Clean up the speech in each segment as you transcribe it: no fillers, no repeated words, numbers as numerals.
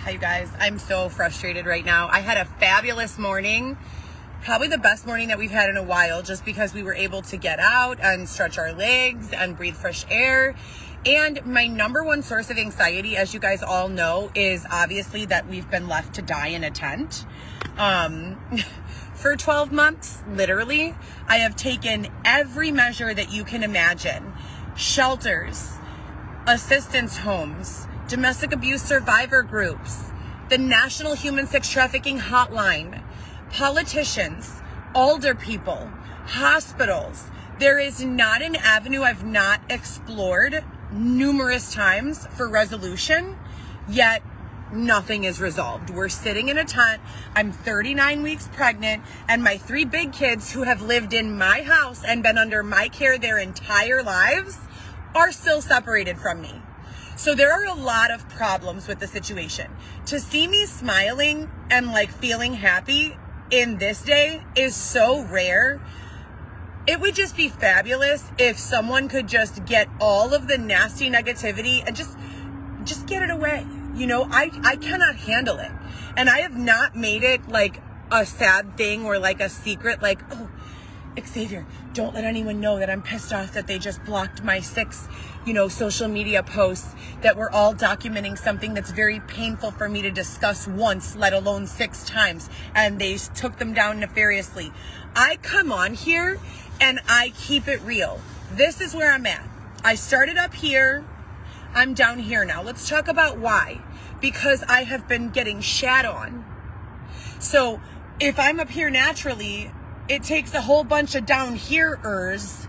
Hi, you guys. I'm so frustrated right now. I had a fabulous morning, probably the best morning that we've had in a while, just because we were able to get out and stretch our legs and breathe fresh air. And my number one source of anxiety, as you guys all know, is obviously that we've been left to die in a tent. For 12 months, literally, I have taken every measure that you can imagine. Shelters, assistance homes, domestic abuse survivor groups, the National Human Sex Trafficking Hotline, politicians, older people, hospitals. There is not an avenue I've not explored numerous times for resolution, yet nothing is resolved. We're sitting in a tent. I'm 39 weeks pregnant, and my 3 big kids who have lived in my house and been under my care their entire lives are still separated from me. So there are a lot of problems with the situation. To see me smiling and feeling happy in this day is so rare. It would just be fabulous if someone could just get all of the nasty negativity and just get it away. You know, I cannot handle it. And I have not made it a sad thing or a secret, oh, Xavier, don't let anyone know that I'm pissed off that they just blocked my 6, social media posts that were all documenting something that's very painful for me to discuss once, let alone 6 times. And they took them down nefariously. I come on here and I keep it real. This is where I'm at. I started up here. I'm down here now. Let's talk about why. Because I have been getting shat on. So if I'm up here naturally, it takes a whole bunch of down here-ers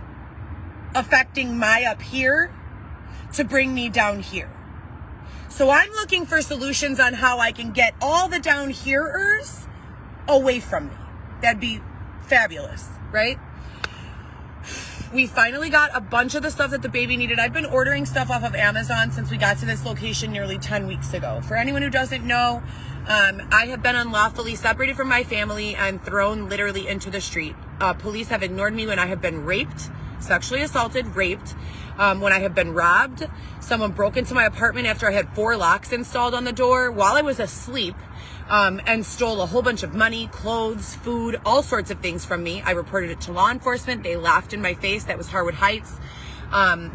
affecting my up here to bring me down here. So I'm looking for solutions on how I can get all the down here-ers away from me. That'd be fabulous, right? We finally got a bunch of the stuff that the baby needed. I've been ordering stuff off of Amazon since we got to this location nearly 10 weeks ago. For anyone who doesn't know, I have been unlawfully separated from my family and thrown literally into the street. Police have ignored me when I have been raped, sexually assaulted, raped, when I have been robbed. Someone broke into my apartment after I had 4 locks installed on the door while I was asleep, and stole a whole bunch of money, clothes, food, all sorts of things from me. I reported it to law enforcement. They laughed in my face. That was Harwood Heights.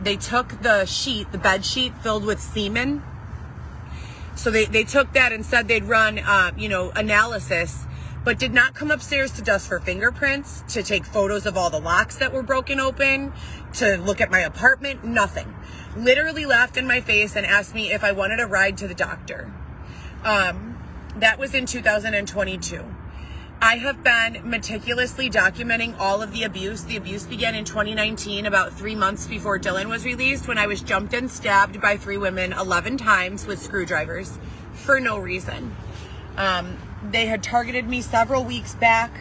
They took the bed sheet filled with semen. So they took that and said they'd run, analysis, but did not come upstairs to dust for fingerprints, to take photos of all the locks that were broken open, to look at my apartment, nothing. Literally laughed in my face and asked me if I wanted a ride to the doctor. That was in 2022. I have been meticulously documenting all of the abuse. The abuse began in 2019, about 3 months before Dylan was released, when I was jumped and stabbed by 3 women 11 times with screwdrivers for no reason. They had targeted me several weeks back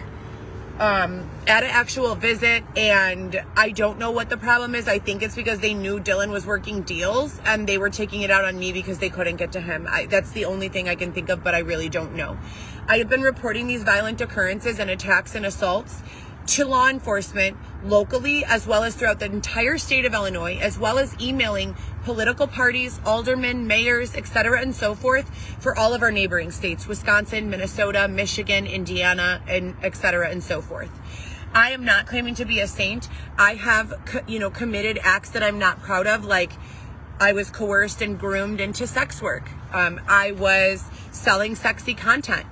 at an actual visit, and I don't know what the problem is. I think it's because they knew Dylan was working deals and they were taking it out on me because they couldn't get to him. That's the only thing I can think of, but I really don't know. I have been reporting these violent occurrences and attacks and assaults to law enforcement locally, as well as throughout the entire state of Illinois, as well as emailing political parties, aldermen, mayors, etc., and so forth, for all of our neighboring states: Wisconsin, Minnesota, Michigan, Indiana, and etc., and so forth. I am not claiming to be a saint. I have, committed acts that I'm not proud of, like I was coerced and groomed into sex work. I was selling sexy content.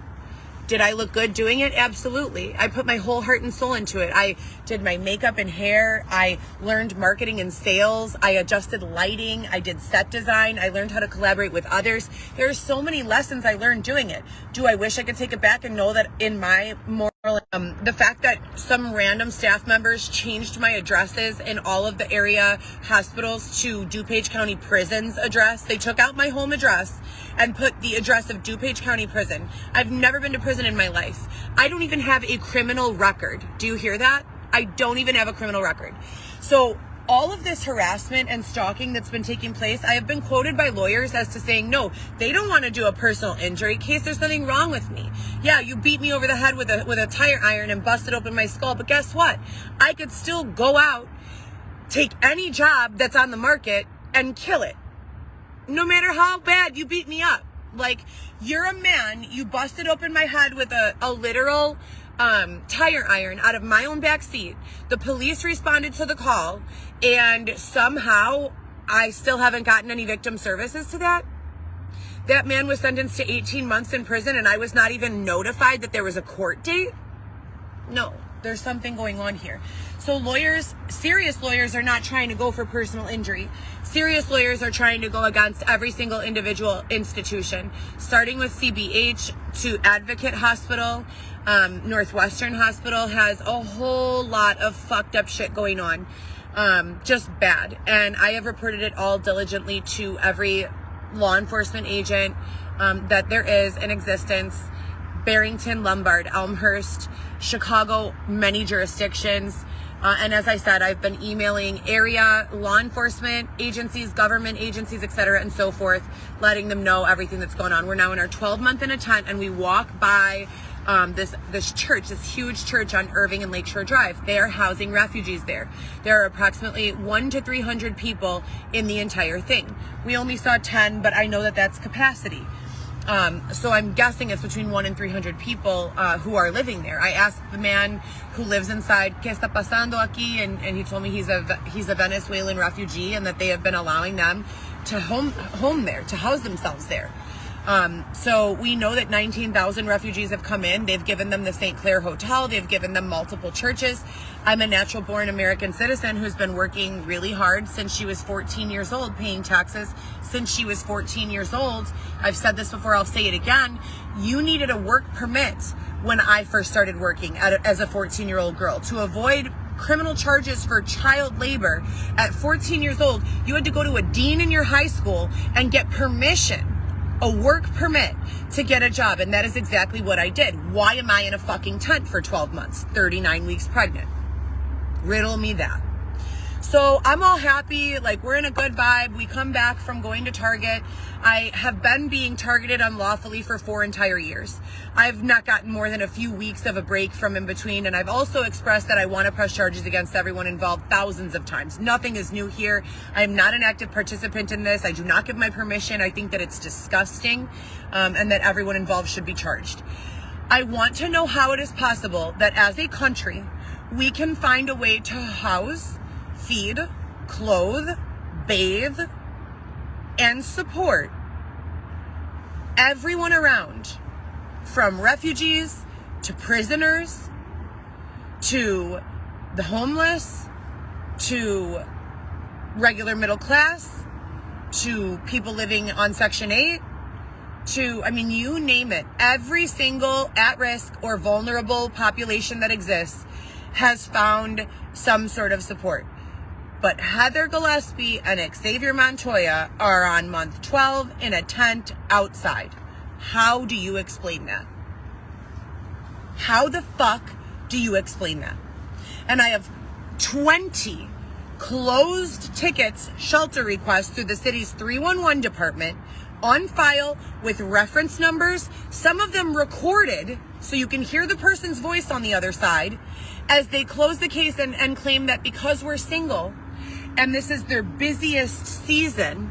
Did I look good doing it? Absolutely. I put my whole heart and soul into it. I did my makeup and hair. I learned marketing and sales. I adjusted lighting. I did set design. I learned how to collaborate with others. There are so many lessons I learned doing it. Do I wish I could take it back and know that in my moral, the fact that some random staff members changed my addresses in all of the area hospitals to DuPage County Prison's address. They took out my home address and put the address of DuPage County Prison. I've never been to prison in my life. I don't even have a criminal record. Do you hear that? I don't even have a criminal record. So all of this harassment and stalking that's been taking place, I have been quoted by lawyers as to saying, no, they don't want to do a personal injury case. There's nothing wrong with me. Yeah, you beat me over the head with a tire iron and busted open my skull. But guess what? I could still go out, take any job that's on the market and kill it. No matter how bad you beat me up. Like, you're a man, you busted open my head with a literal tire iron out of my own back seat. The police responded to the call, and somehow I still haven't gotten any victim services to that. That man was sentenced to 18 months in prison, and I was not even notified that there was a court date. No, there's something going on here. So lawyers, serious lawyers, are not trying to go for personal injury. Serious lawyers are trying to go against every single individual institution, starting with CBH to Advocate Hospital. Northwestern Hospital has a whole lot of fucked up shit going on. Just bad. And I have reported it all diligently to every law enforcement agent that there is in existence. Barrington, Lombard, Elmhurst, Chicago, many jurisdictions. And as I said, I've been emailing area law enforcement agencies, government agencies, etc., and so forth, letting them know everything that's going on. We're now in our 12th month in a tent, and we walk by this church, this huge church on Irving and Lakeshore Drive. They are housing refugees there. There are approximately 100 to 300 people in the entire thing. We only saw 10, but I know that that's capacity. So I'm guessing it's between 100 and 300 people who are living there. I asked the man who lives inside, ¿Qué está pasando aquí? And he told me he's a Venezuelan refugee, and that they have been allowing them to home there, to house themselves there. So we know that 19,000 refugees have come in. They've given them the St. Clair Hotel. They've given them multiple churches. I'm a natural-born American citizen who's been working really hard since she was 14 years old, paying taxes since she was 14 years old. I've said this before, I'll say it again. You needed a work permit when I first started working as a 14-year-old girl. To avoid criminal charges for child labor at 14 years old, you had to go to a dean in your high school and get permission, a work permit, to get a job. And that is exactly what I did. Why am I in a fucking tent for 12 months, 39 weeks pregnant? Riddle me that. So I'm all happy, like we're in a good vibe. We come back from going to Target. I have been being targeted unlawfully for 4 entire years. I've not gotten more than a few weeks of a break from in between, and I've also expressed that I want to press charges against everyone involved thousands of times. Nothing is new here. I am not an active participant in this. I do not give my permission. I think that it's disgusting, and that everyone involved should be charged. I want to know how it is possible that as a country, we can find a way to house, feed, clothe, bathe, and support everyone around, from refugees to prisoners to the homeless to regular middle class to people living on Section 8 to, I mean, you name it. Every single at-risk or vulnerable population that exists has found some sort of support. But Heather Gillespie and Xavier Montoya are on month 12 in a tent outside. How do you explain that? How the fuck do you explain that? And I have 20 closed tickets, shelter requests through the city's 311 department on file with reference numbers, some of them recorded so you can hear the person's voice on the other side as they close the case and claim that because we're single and this is their busiest season,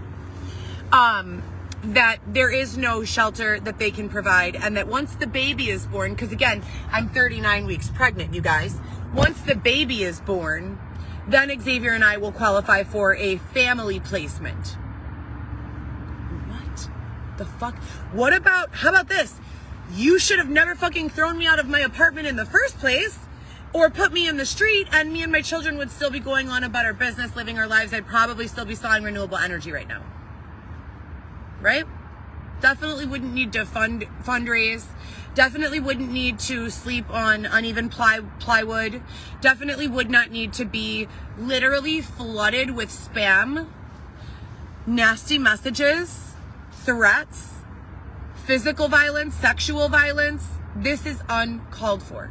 that there is no shelter that they can provide, and that once the baby is born, because again, I'm 39 weeks pregnant, you guys, once the baby is born, then Xavier and I will qualify for a family placement. What the fuck? How about this? You should have never fucking thrown me out of my apartment in the first place, or put me in the street, and me and my children would still be going on about our business, living our lives. I'd probably still be selling renewable energy right now. Right? Definitely wouldn't need to fundraise. Definitely wouldn't need to sleep on uneven plywood. Definitely would not need to be literally flooded with spam, nasty messages, threats, physical violence, sexual violence. This is uncalled for.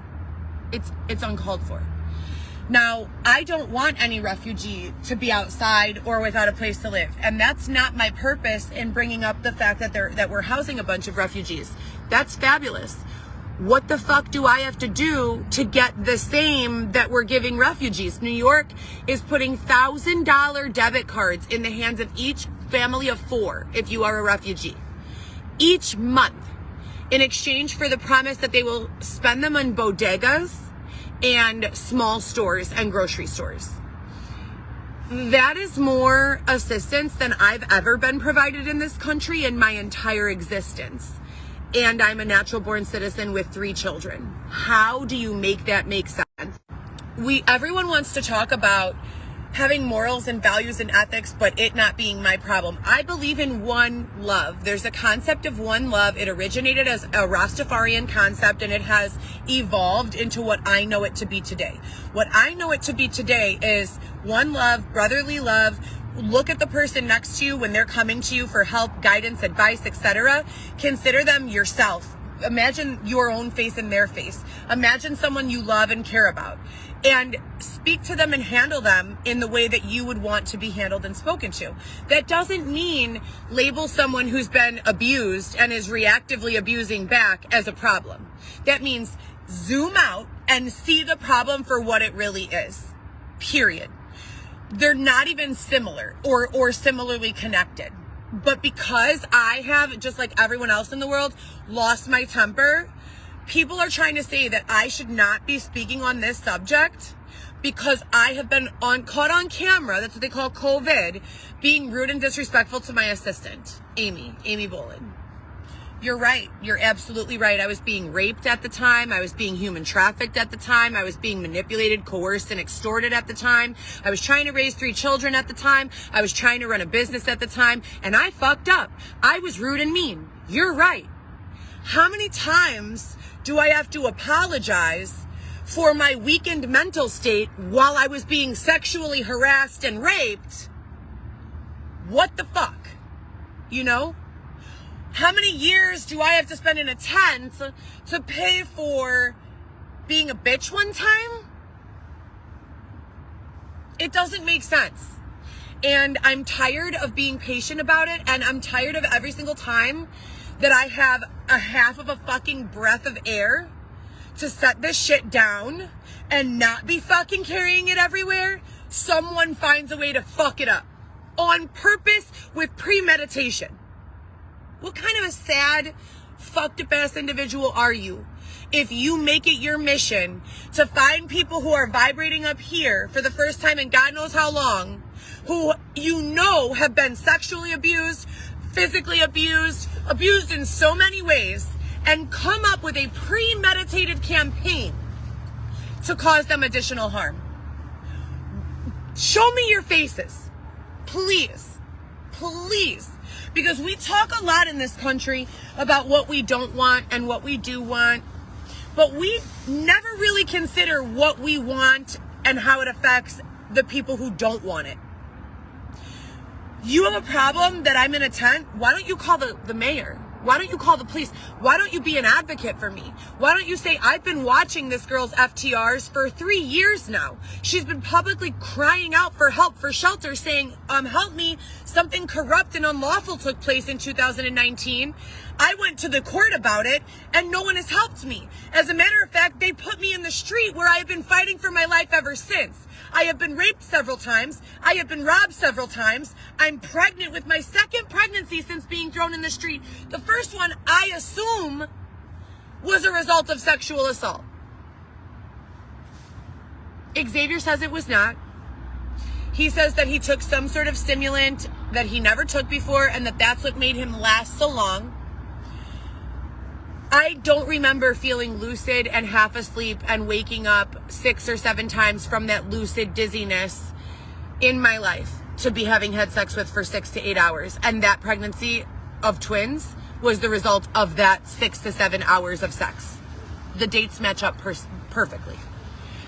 It's uncalled for. Now, I don't want any refugee to be outside or without a place to live. And that's not my purpose in bringing up the fact that we're housing a bunch of refugees. That's fabulous. What the fuck do I have to do to get the same that we're giving refugees? New York is putting $1,000 debit cards in the hands of each family of 4 if you are a refugee. each month in exchange for the promise that they will spend them on bodegas and small stores and grocery stores. That is more assistance than I've ever been provided in this country in my entire existence. And I'm a natural born citizen with 3 children. How do you make that make sense? Everyone wants to talk about having morals and values and ethics, but it not being my problem. I believe in one love. There's a concept of one love. It originated as a Rastafarian concept, and it has evolved into what I know it to be today. What I know it to be today is one love, brotherly love. Look at the person next to you when they're coming to you for help, guidance, advice, etc. Consider them yourself. Imagine your own face in their face. Imagine someone you love and care about. And speak to them and handle them in the way that you would want to be handled and spoken to. That doesn't mean label someone who's been abused and is reactively abusing back as a problem. That means zoom out and see the problem for what it really is. Period. They're not even similar or similarly connected. But because I have, just like everyone else in the world, lost my temper, people are trying to say that I should not be speaking on this subject because I have been caught on camera, that's what they call COVID, being rude and disrespectful to my assistant, Amy Bolin. You're right. You're absolutely right. I was being raped at the time. I was being human trafficked at the time. I was being manipulated, coerced, and extorted at the time. I was trying to raise 3 children at the time. I was trying to run a business at the time, and I fucked up. I was rude and mean. You're right. How many times do I have to apologize for my weakened mental state while I was being sexually harassed and raped? What the fuck? You know? How many years do I have to spend in a tent to pay for being a bitch one time? It doesn't make sense. And I'm tired of being patient about it, and I'm tired of every single time that I have a half of a fucking breath of air to set this shit down and not be fucking carrying it everywhere, someone finds a way to fuck it up on purpose with premeditation. What kind of a sad, fucked up ass individual are you if you make it your mission to find people who are vibrating up here for the first time in God knows how long, who you know have been sexually abused, physically abused in so many ways, and come up with a premeditated campaign to cause them additional harm? Show me your faces, please, please. Because we talk a lot in this country about what we don't want and what we do want, but we never really consider what we want and how it affects the people who don't want it. You have a problem that I'm in a tent? Why don't you call the mayor? Why don't you call the police? Why don't you be an advocate for me? Why don't you say, I've been watching this girl's FTRs for 3 years now. She's been publicly crying out for help, for shelter, saying, help me. Something corrupt and unlawful took place in 2019. I went to the court about it and no one has helped me. As a matter of fact, they put me in the street where I have been fighting for my life ever since. I have been raped several times. I have been robbed several times. I'm pregnant with my 2nd pregnancy since being thrown in the street. The first one, I assume, was a result of sexual assault. Xavier says it was not. He says that he took some sort of stimulant that he never took before and that's what made him last so long. I don't remember feeling lucid and half asleep and waking up 6 or 7 times from that lucid dizziness in my life to be having had sex with for 6 to 8 hours. And that pregnancy of twins was the result of that 6 to 7 hours of sex. The dates match up perfectly.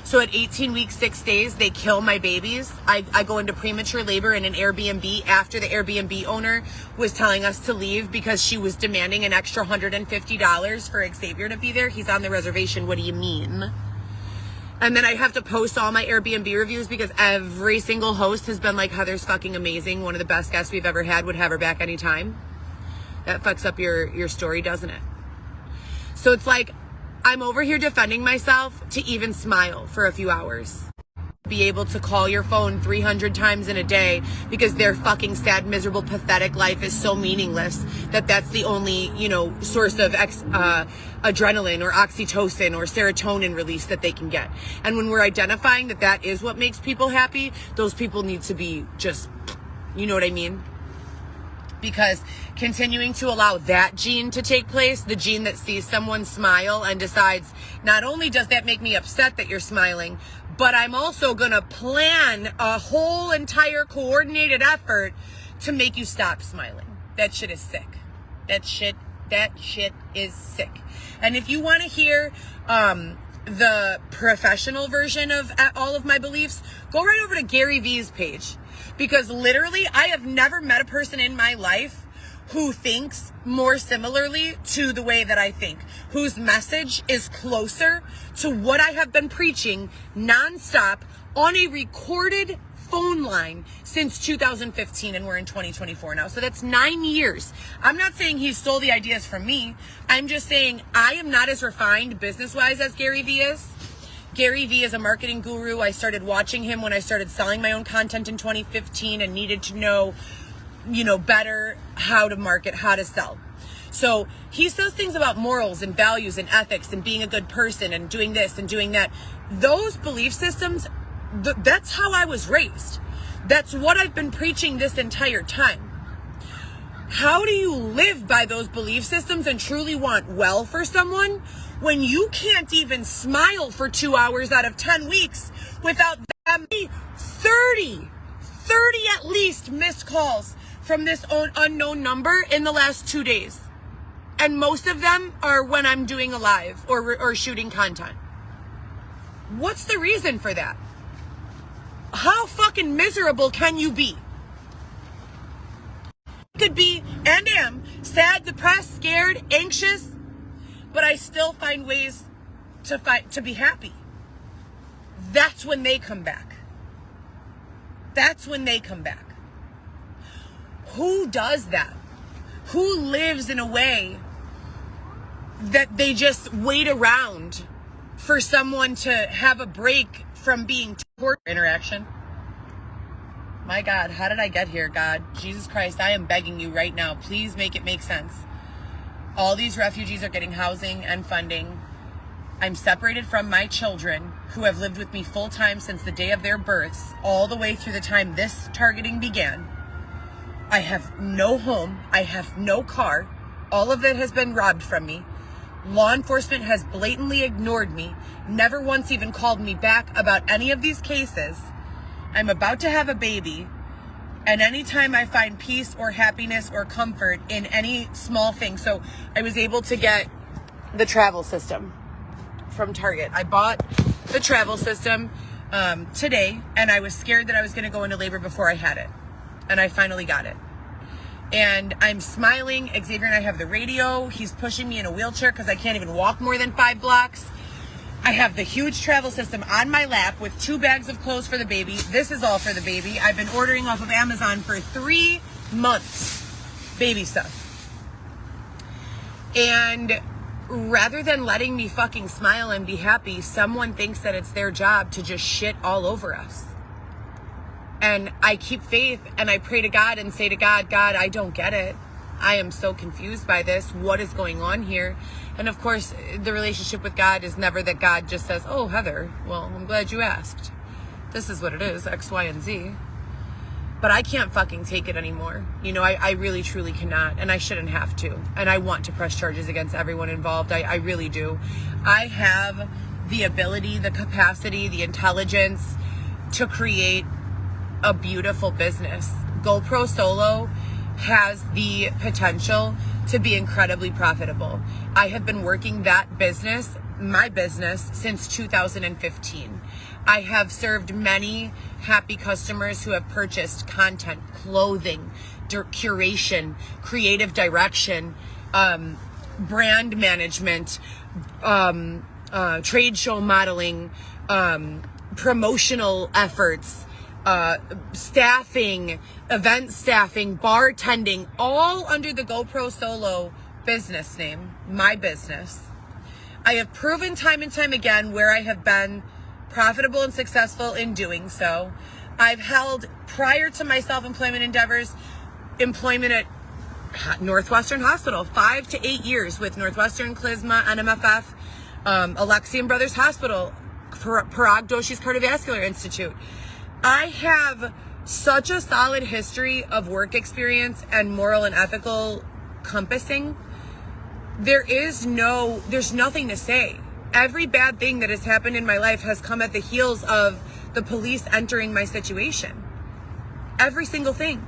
So at 18 weeks, 6 days, they kill my babies. I go into premature labor in an Airbnb after the Airbnb owner was telling us to leave because she was demanding an extra $150 for Xavier to be there. He's on the reservation. What do you mean? And then I have to post all my Airbnb reviews because every single host has been like, Heather's fucking amazing. One of the best guests we've ever had, would have her back anytime. That fucks up your story, doesn't it? So it's like, I'm over here defending myself to even smile for a few hours. be able to call your phone 300 times in a day because their fucking sad, miserable, pathetic life is so meaningless that that's the only, source of adrenaline or oxytocin or serotonin release that they can get. And when we're identifying that that is what makes people happy, those people need to be just, you know what I mean? Because continuing to allow that gene to take place, the gene that sees someone smile and decides, not only does that make me upset that you're smiling, but I'm also going to plan a whole entire coordinated effort to make you stop smiling. That shit is sick. That shit is sick. And if you want to hear the professional version of all of my beliefs, go right over to Gary V's page. Because literally, I have never met a person in my life who thinks more similarly to the way that I think, whose message is closer to what I have been preaching nonstop on a recorded phone line since 2015, and we're in 2024 now. So that's 9 years. I'm not saying he stole the ideas from me. I'm just saying I am not as refined business-wise as Gary V is. Gary V is a marketing guru. I started watching him when I started selling my own content in 2015 and needed to know, better how to market, how to sell. So he says things about morals and values and ethics and being a good person and doing this and doing that. Those belief systems, that's how I was raised. That's what I've been preaching this entire time. How do you live by those belief systems and truly want well for someone when you can't even smile for 2 hours out of 10 weeks without them 30 at least missed calls from this unknown number in the last 2 days? And most of them are when I'm doing a live or shooting content. What's the reason for that? How fucking miserable can you be? I could be and am sad, depressed, scared, anxious, but I still find ways to be happy. That's when they come back. That's when they come back. Who does that? Who lives in a way that they just wait around for someone to have a break from being toward interaction? My God, how did I get here, God? Jesus Christ, I am begging you right now. Please make it make sense. All these refugees are getting housing and funding. I'm separated from my children who have lived with me full time since the day of their births, all the way through the time this targeting began. I have no home. I have no car. All of it has been robbed from me. Law enforcement has blatantly ignored me, never once even called me back about any of these cases. I'm about to have a baby. And anytime I find peace or happiness or comfort in any small thing. So I was able to get the travel system from Target. I bought the travel system today, and I was scared that I was going to go into labor before I had it. And I finally got it. And I'm smiling. Xavier and I have the radio. He's pushing me in a wheelchair because I can't even walk more than 5 blocks. I have the huge travel system on my lap with 2 bags of clothes for the baby. This is all for the baby. I've been ordering off of Amazon for 3 months. Baby stuff. And rather than letting me fucking smile and be happy, someone thinks that it's their job to just shit all over us. And I keep faith and I pray to God and say to God, God, I don't get it. I am so confused by this. What is going on here? And of course, the relationship with God is never that God just says, oh, Heather, well, I'm glad you asked. This is what it is, X, Y, and Z. But I can't fucking take it anymore. I really, truly cannot. And I shouldn't have to. And I want to press charges against everyone involved. I really do. I have the ability, the capacity, the intelligence to create a beautiful business. GoPro Solo has the potential to be incredibly profitable. I have been working that business, my business, since 2015. I have served many happy customers who have purchased content, clothing, curation, creative direction, brand management, trade show modeling, promotional efforts, staffing, event staffing, bartending, all under the GoPro Solo business name, my business. I have proven time and time again where I have been profitable and successful in doing so. I've held, prior to my self-employment endeavors, employment at Northwestern Hospital, 5 to 8 years with Northwestern, Clisma, NMFF, Alexian Brothers Hospital, Parag Doshi's Cardiovascular Institute. I have such a solid history of work experience and moral and ethical compassing. There's nothing to say. Every bad thing that has happened in my life has come at the heels of the police entering my situation. Every single thing.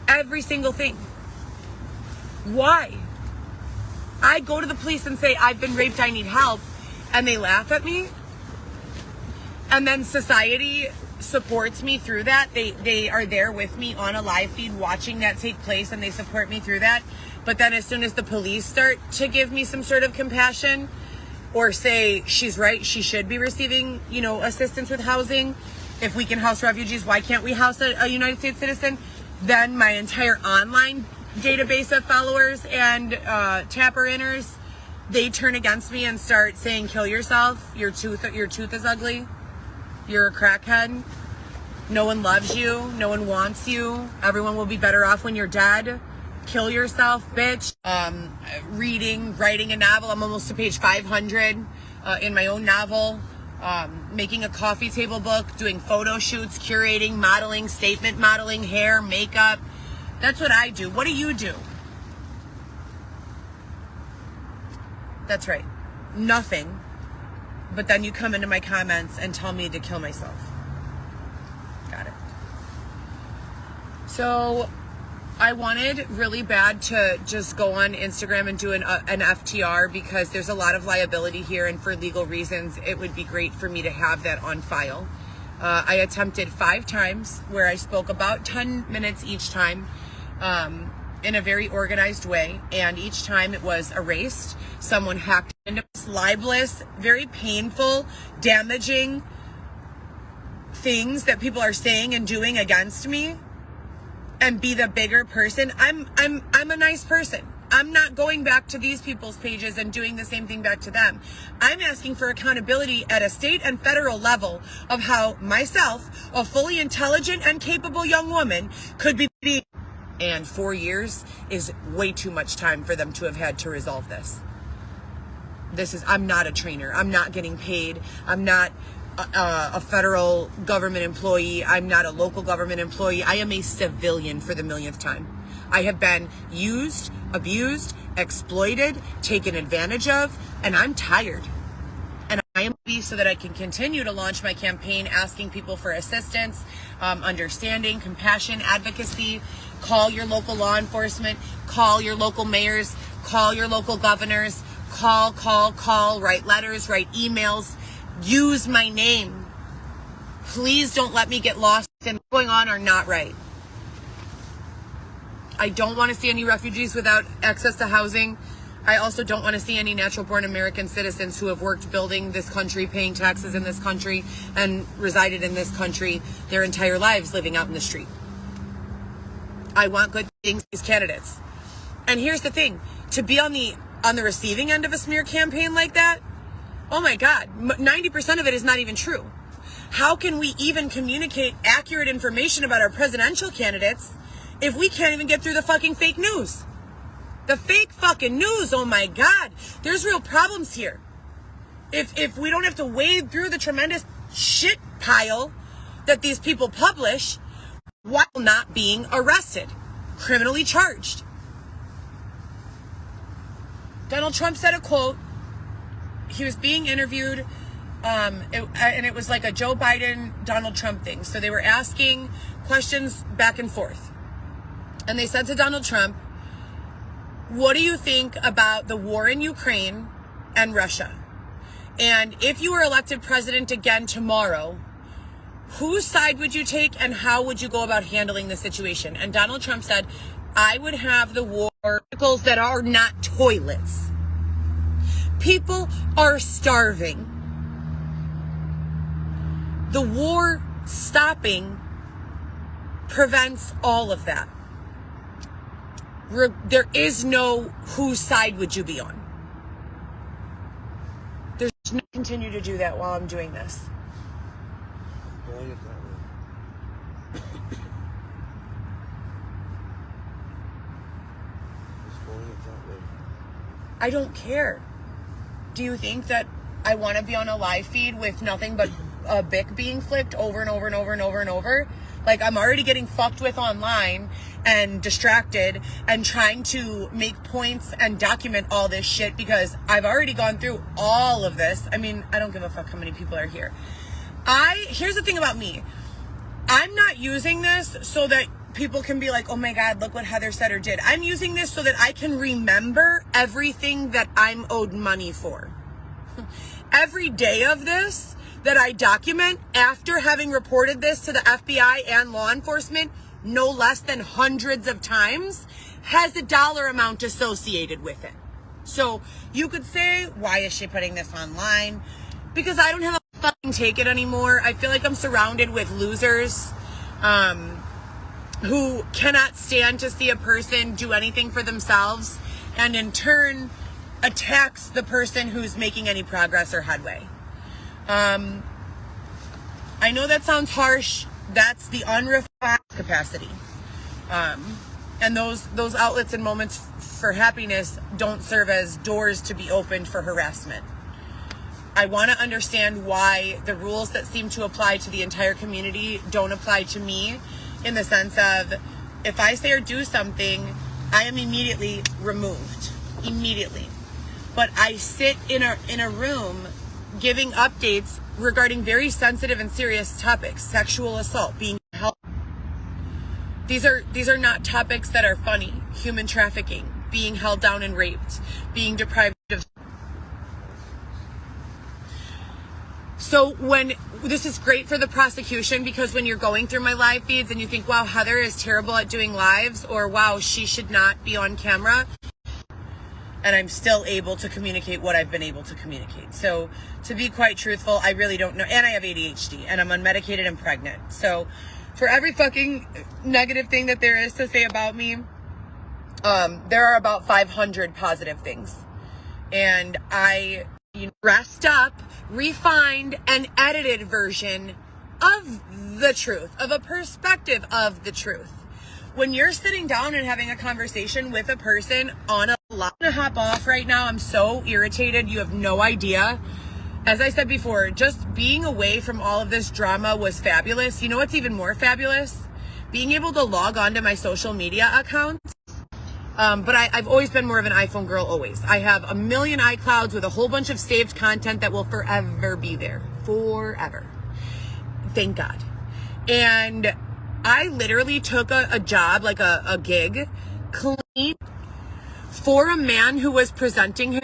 Every single thing. Why? I go to the police and say, I've been raped, I need help, and they laugh at me. And then society supports me through that. They are there with me on a live feed watching that take place, and they support me through that. But then as soon as the police start to give me some sort of compassion or say she's right, she should be receiving, assistance with housing. If we can house refugees, why can't we house a United States citizen? Then my entire online database of followers and tapper-inners, they turn against me and start saying, kill yourself, your tooth is ugly, you're a crackhead, no one loves you, no one wants you, everyone will be better off when you're dead, kill yourself, bitch. Writing a novel, I'm almost to page 500 in my own novel, making a coffee table book, doing photo shoots, curating, modeling, statement modeling, hair, makeup. That's what I do. What do you do? That's right. Nothing. But then you come into my comments and tell me to kill myself. Got it. So I wanted really bad to just go on Instagram and do an FTR because there's a lot of liability here, and for legal reasons, it would be great for me to have that on file. I attempted 5 times where I spoke about 10 minutes each time in a very organized way, and each time it was erased. Someone hacked into libelous, very painful, damaging things that people are saying and doing against me. And be the bigger person. I'm a nice person. I'm not going back to these people's pages and doing the same thing back to them. I'm asking for accountability at a state and federal level of how myself, a fully intelligent and capable young woman, could be. And 4 years is way too much time for them to have had to resolve this. I'm not a trainer. I'm not getting paid. I'm not a federal government employee. I'm not a local government employee. I am a civilian for the millionth time. I have been used, abused, exploited, taken advantage of, and I'm tired. And I am happy so that I can continue to launch my campaign asking people for assistance, understanding, compassion, advocacy. Call your local law enforcement, call your local mayors, call your local governors, call, write letters, write emails. Use my name. Please don't let me get lost in what's going on or not right. I don't want to see any refugees without access to housing. I also don't want to see any natural-born American citizens who have worked building this country, paying taxes in this country, and resided in this country their entire lives living out in the street. I want good things for these candidates. And here's the thing. To be on the receiving end of a smear campaign like that, oh my God, 90% of it is not even true. How can we even communicate accurate information about our presidential candidates if we can't even get through the fucking fake news? The fake fucking news, oh my God. There's real problems here. If we don't have to wade through the tremendous shit pile that these people publish while not being arrested, criminally charged. Donald Trump said a quote. He was being interviewed, and it was like a Joe Biden, Donald Trump thing. So they were asking questions back and forth. And they said to Donald Trump, what do you think about the war in Ukraine and Russia? And if you were elected president again tomorrow, whose side would you take and how would you go about handling the situation? And Donald Trump said, I would have the war vehicles that are not toilets. People are starving. The war stopping prevents all of that. There is no whose side would you be on. There's no continue to do that while I'm doing this. Going it that way. Just going it that way. I don't care. Do you think that I want to be on a live feed with nothing but a Bic being flipped over and over and over and over and over? Like, I'm already getting fucked with online and distracted and trying to make points and document all this shit because I've already gone through all of this. I mean, I don't give a fuck how many people are here. Here's the thing about me. I'm not using this so that people can be like, oh my God, look what Heather said or did. I'm using this so that I can remember everything that I'm owed money for. Every day of this that I document after having reported this to the FBI and law enforcement no less than hundreds of times has a dollar amount associated with it. So you could say, why is she putting this online? Because I don't have a fucking take it anymore. I feel like I'm surrounded with losers who cannot stand to see a person do anything for themselves and in turn attacks the person who's making any progress or headway. I know that sounds harsh. That's the unrefined capacity. And those outlets and moments for happiness don't serve as doors to be opened for harassment. I want to understand why the rules that seem to apply to the entire community don't apply to me, in the sense of if I say or do something, I am immediately removed. Immediately. But I sit in a room giving updates regarding very sensitive and serious topics, sexual assault, being held. These are not topics that are funny. Human trafficking, being held down and raped, being deprived of. So when this is great for the prosecution, because when you're going through my live feeds and you think, wow, Heather is terrible at doing lives, or wow, she should not be on camera, and I'm still able to communicate what I've been able to communicate. So to be quite truthful, I really don't know. And I have ADHD and I'm unmedicated and pregnant. So for every fucking negative thing that there is to say about me, there are about 500 positive things. And I dressed up, refined, and edited version of the truth, of a perspective of the truth. When you're sitting down and having a conversation with a person on a lot to hop off right now, I'm so irritated. You have no idea. As I said before, just being away from all of this drama was fabulous. You know what's even more fabulous? Being able to log onto my social media accounts. But I've always been more of an iPhone girl, always. I have a million iClouds with a whole bunch of saved content that will forever be there. Forever. Thank God. And I literally took a job, like a gig, clean for a man who was presenting him.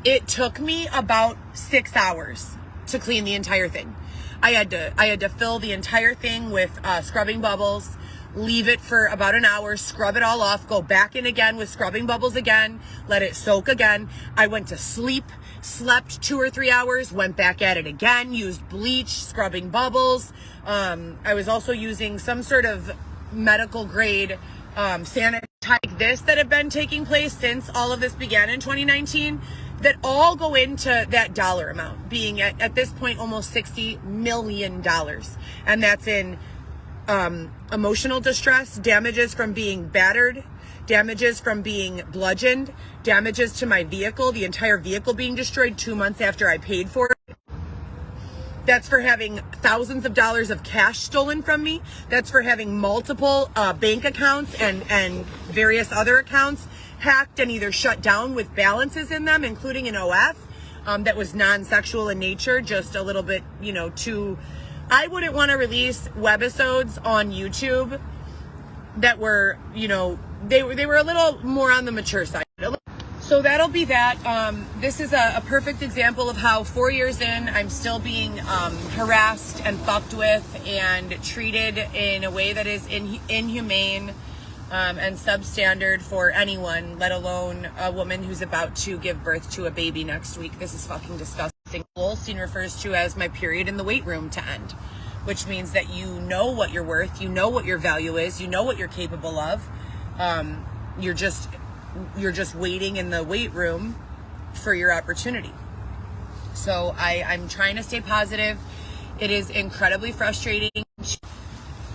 It took me about 6 hours to clean the entire thing. I had to fill the entire thing with scrubbing bubbles, leave it for about an hour, scrub it all off, go back in again with scrubbing bubbles again, let it soak again. I went to sleep, slept 2 or 3 hours, went back at it again, used bleach, scrubbing bubbles. I was also using some sort of medical grade sanitizer like this that have been taking place since all of this began in 2019 that all go into that dollar amount, being at this point almost $60 million. And that's in emotional distress, damages from being battered, damages from being bludgeoned, damages to my vehicle, the entire vehicle being destroyed 2 months after I paid for it. That's for having thousands of dollars of cash stolen from me. That's for having multiple bank accounts and various other accounts hacked and either shut down with balances in them, including an OF that was non-sexual in nature, just a little bit, too. I wouldn't want to release webisodes on YouTube that were, they were a little more on the mature side. So that'll be that. This is a perfect example of how 4 years in, I'm still being harassed and fucked with and treated in a way that is inhumane and substandard for anyone, let alone a woman who's about to give birth to a baby next week. This is fucking disgusting. Olstein refers to as my period in the weight room to end, which means that you know what you're worth, you know what your value is, you know what you're capable of. You're just waiting in the weight room for your opportunity. So I'm trying to stay positive. It is incredibly frustrating.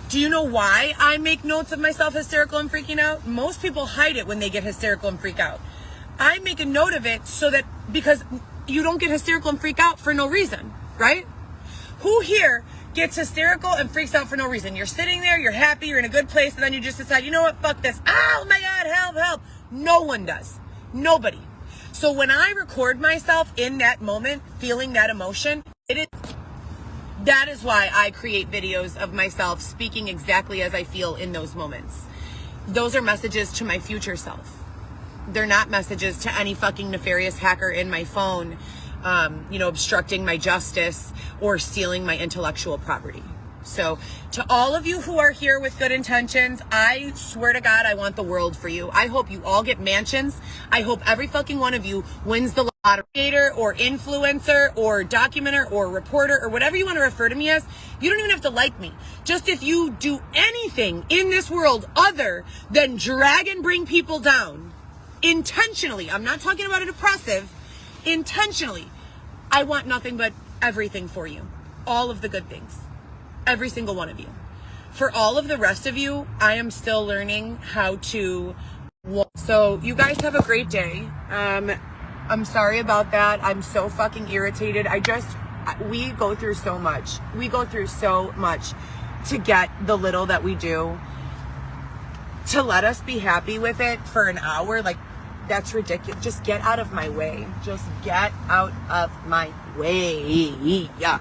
Do you know why I make notes of myself hysterical and freaking out? Most people hide it when they get hysterical and freak out. I make a note of it so that, because you don't get hysterical and freak out for no reason, right? Who here gets hysterical and freaks out for no reason? You're sitting there, you're happy, you're in a good place, and then you just decide, you know what, fuck this. Oh my God, help, help. No one does. Nobody. So when I record myself in that moment, feeling that emotion, that is why I create videos of myself speaking exactly as I feel in those moments. Those are messages to my future self. They're not messages to any fucking nefarious hacker in my phone, obstructing my justice or stealing my intellectual property. So to all of you who are here with good intentions, I swear to God, I want the world for you. I hope you all get mansions. I hope every fucking one of you wins the lottery, or influencer or documenter or reporter or whatever you want to refer to me as. You don't even have to like me. Just if you do anything in this world other than drag and bring people down intentionally, I'm not talking about a depressive, intentionally, I want nothing but everything for you. All of the good things. Every single one of you. For all of the rest of you, I am still learning how to walk. So you guys have a great day. I'm sorry about that. I'm so fucking irritated. We go through so much. We go through so much to get the little that we do. To let us be happy with it for an hour, like, that's ridiculous. Just get out of my way. Just get out of my way. Yeah.